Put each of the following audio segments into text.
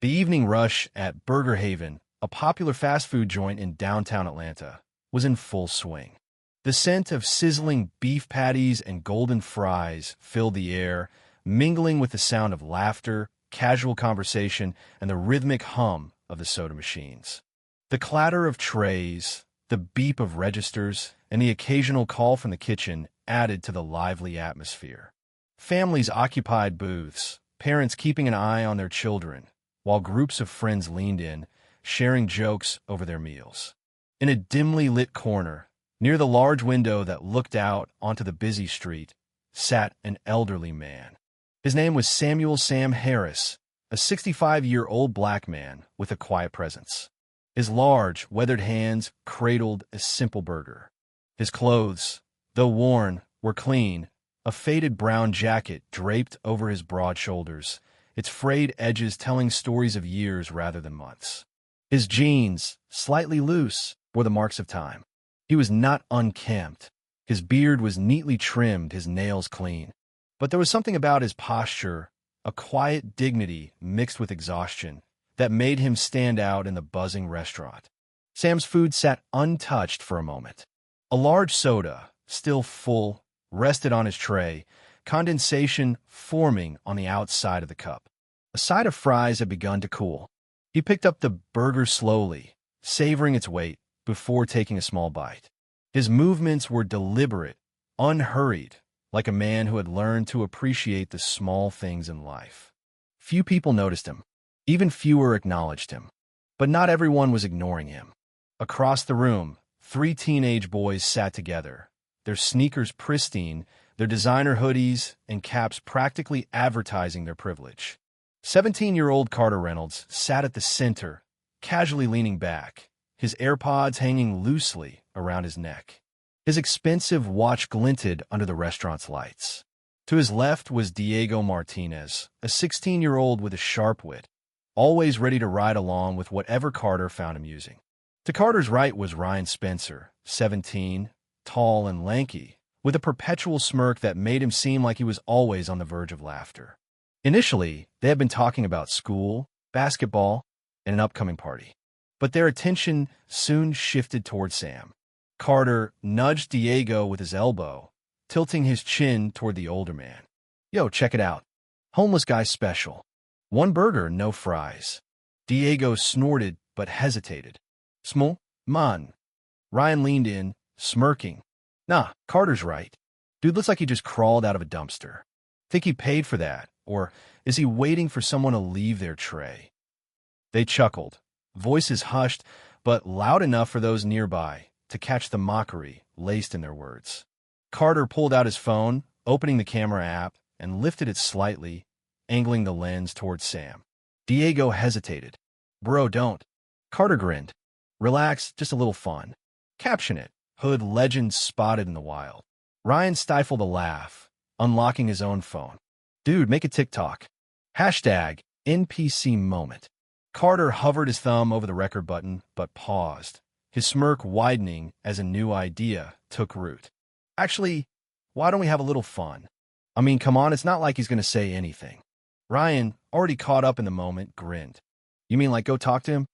The evening rush at Burger Haven, a popular fast food joint in downtown Atlanta, was in full swing. The scent of sizzling beef patties and golden fries filled the air, mingling with the sound of laughter, casual conversation, and the rhythmic hum of the soda machines. The clatter of trays, the beep of registers, and the occasional call from the kitchen added to the lively atmosphere. Families occupied booths, parents keeping an eye on their children, while groups of friends leaned in, sharing jokes over their meals. In a dimly lit corner, near the large window that looked out onto the busy street, sat an elderly man. His name was Samuel Sam Harris, a 65-year-old black man with a quiet presence. His large, weathered hands cradled a simple burger. His clothes, though worn, were clean, a faded brown jacket draped over his broad shoulders, its frayed edges telling stories of years rather than months. His jeans, slightly loose, bore the marks of time. He was not unkempt. His beard was neatly trimmed, his nails clean. But there was something about his posture, a quiet dignity mixed with exhaustion, that made him stand out in the buzzing restaurant. Sam's food sat untouched for a moment. A large soda, still full, rested on his tray, condensation forming on the outside of the cup. A side of fries had begun to cool. He picked up the burger slowly, savoring its weight, before taking a small bite. His movements were deliberate, unhurried, like a man who had learned to appreciate the small things in life. Few people noticed him. Even fewer acknowledged him. But not everyone was ignoring him. Across the room, 3 teenage boys sat together, their sneakers pristine, their designer hoodies and caps practically advertising their privilege. 17-year-old Carter Reynolds sat at the center, casually leaning back, his AirPods hanging loosely around his neck. His expensive watch glinted under the restaurant's lights. To his left was Diego Martinez, a 16-year-old with a sharp wit, always ready to ride along with whatever Carter found amusing. To Carter's right was Ryan Spencer, 17, tall and lanky, with a perpetual smirk that made him seem like he was always on the verge of laughter. Initially, they had been talking about school, basketball, and an upcoming party. But their attention soon shifted toward Sam. Carter nudged Diego with his elbow, tilting his chin toward the older man. "Yo, check it out. Homeless guy special. 1 burger, no fries." Diego snorted but hesitated. "Small? Man." Ryan leaned in, smirking. "Nah, Carter's right. Dude looks like he just crawled out of a dumpster. Think he paid for that, or is he waiting for someone to leave their tray?" They chuckled, voices hushed, but loud enough for those nearby to catch the mockery laced in their words. Carter pulled out his phone, opening the camera app, and lifted it slightly, angling the lens towards Sam. Diego hesitated. "Bro, don't." Carter grinned. "Relax, just a little fun. Caption it. Hood legend spotted in the wild." Ryan stifled a laugh, unlocking his own phone. "Dude, make a TikTok. Hashtag NPC moment." Carter hovered his thumb over the record button, but paused, his smirk widening as a new idea took root. "Actually, why don't we have a little fun? I mean, come on, it's not like he's going to say anything." Ryan, already caught up in the moment, grinned. "You mean like go talk to him?"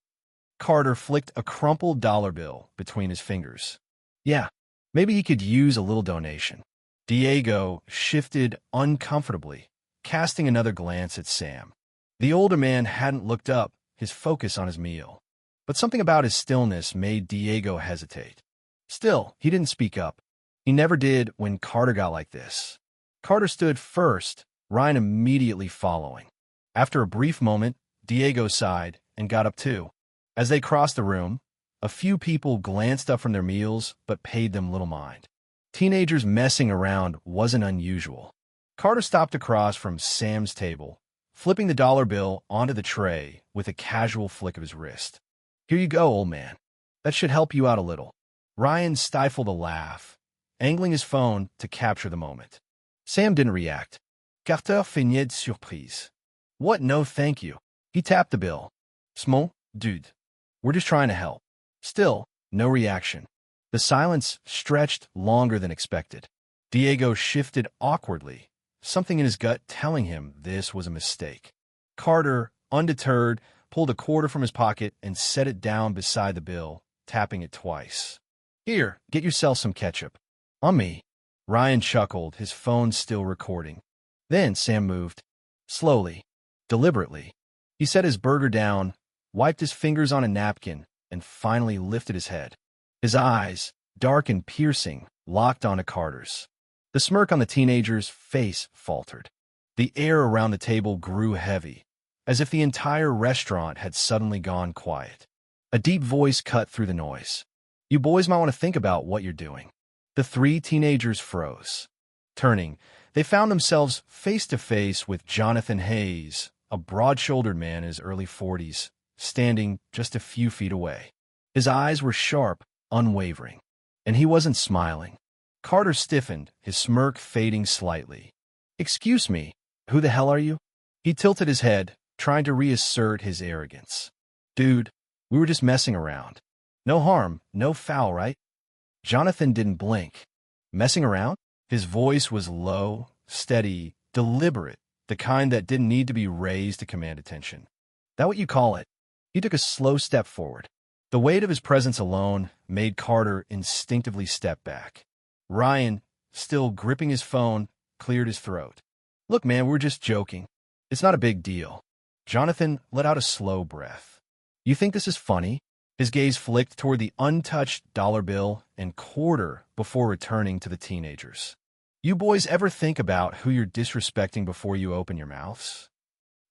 Carter flicked a crumpled dollar bill between his fingers. "Yeah, maybe he could use a little donation." Diego shifted uncomfortably, casting another glance at Sam. The older man hadn't looked up, his focus on his meal. But something about his stillness made Diego hesitate. Still, he didn't speak up. He never did when Carter got like this. Carter stood first, Ryan immediately following. After a brief moment, Diego sighed and got up too. As they crossed the room, a few people glanced up from their meals but paid them little mind. Teenagers messing around wasn't unusual. Carter stopped across from Sam's table, flipping the dollar bill onto the tray with a casual flick of his wrist. "Here you go, old man. That should help you out a little." Ryan stifled a laugh, angling his phone to capture the moment. Sam didn't react. Carter feignait surprise. "What? No, thank you." He tapped the bill. "Small, dude. We're just trying to help." Still, no reaction. The silence stretched longer than expected. Diego shifted awkwardly, something in his gut telling him this was a mistake. Carter, undeterred, pulled a quarter from his pocket and set it down beside the bill, tapping it twice. "Here, get yourself some ketchup." "On me." Ryan chuckled, his phone still recording. Then Sam moved. Slowly, deliberately. He set his burger down, wiped his fingers on a napkin, and finally lifted his head. His eyes, dark and piercing, locked onto Carter's. The smirk on the teenager's face faltered. The air around the table grew heavy, as if the entire restaurant had suddenly gone quiet. A deep voice cut through the noise. "You boys might want to think about what you're doing." The three teenagers froze. Turning, they found themselves face to face with Jonathan Hayes, a broad-shouldered man in his early 40s, standing just a few feet away. His eyes were sharp, unwavering, and he wasn't smiling. Carter stiffened, his smirk fading slightly. "Excuse me, who the hell are you?" He tilted his head, trying to reassert his arrogance. "Dude, we were just messing around. No harm, no foul, right?" Jonathan didn't blink. "Messing around?" His voice was low, steady, deliberate, the kind that didn't need to be raised to command attention. "That what you call it?" He took a slow step forward. The weight of his presence alone made Carter instinctively step back. Ryan, still gripping his phone, cleared his throat. "Look, man, we're just joking. It's not a big deal." Jonathan let out a slow breath. "You think this is funny?" His gaze flicked toward the untouched dollar bill and quarter before returning to the teenagers. "You boys ever think about who you're disrespecting before you open your mouths?"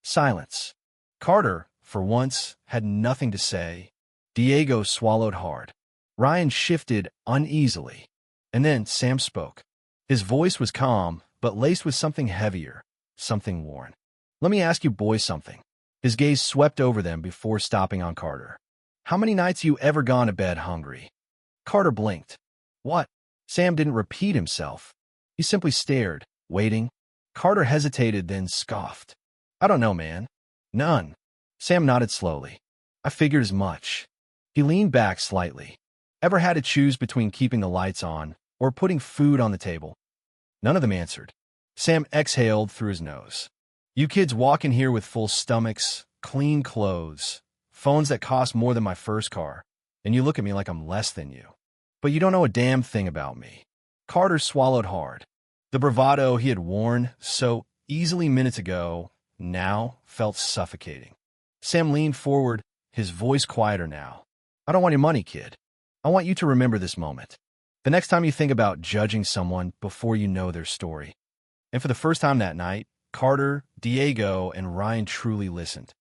Silence. Carter, for once, had nothing to say. Diego swallowed hard. Ryan shifted uneasily. And then Sam spoke. His voice was calm, but laced with something heavier, something worn. "Let me ask you boys something." His gaze swept over them before stopping on Carter. "How many nights you ever gone to bed hungry?" Carter blinked. "What?" Sam didn't repeat himself. He simply stared, waiting. Carter hesitated, then scoffed. "I don't know, man. None." Sam nodded slowly. "I figured as much." He leaned back slightly. "Ever had to choose between keeping the lights on or putting food on the table?" None of them answered. Sam exhaled through his nose. "You kids walk in here with full stomachs, clean clothes, phones that cost more than my first car, and you look at me like I'm less than you. But you don't know a damn thing about me." Carter swallowed hard. The bravado he had worn so easily minutes ago now felt suffocating. Sam leaned forward, his voice quieter now. "I don't want your money, kid. I want you to remember this moment. The next time you think about judging someone before you know their story." And for the first time that night, Carter, Diego, and Ryan truly listened.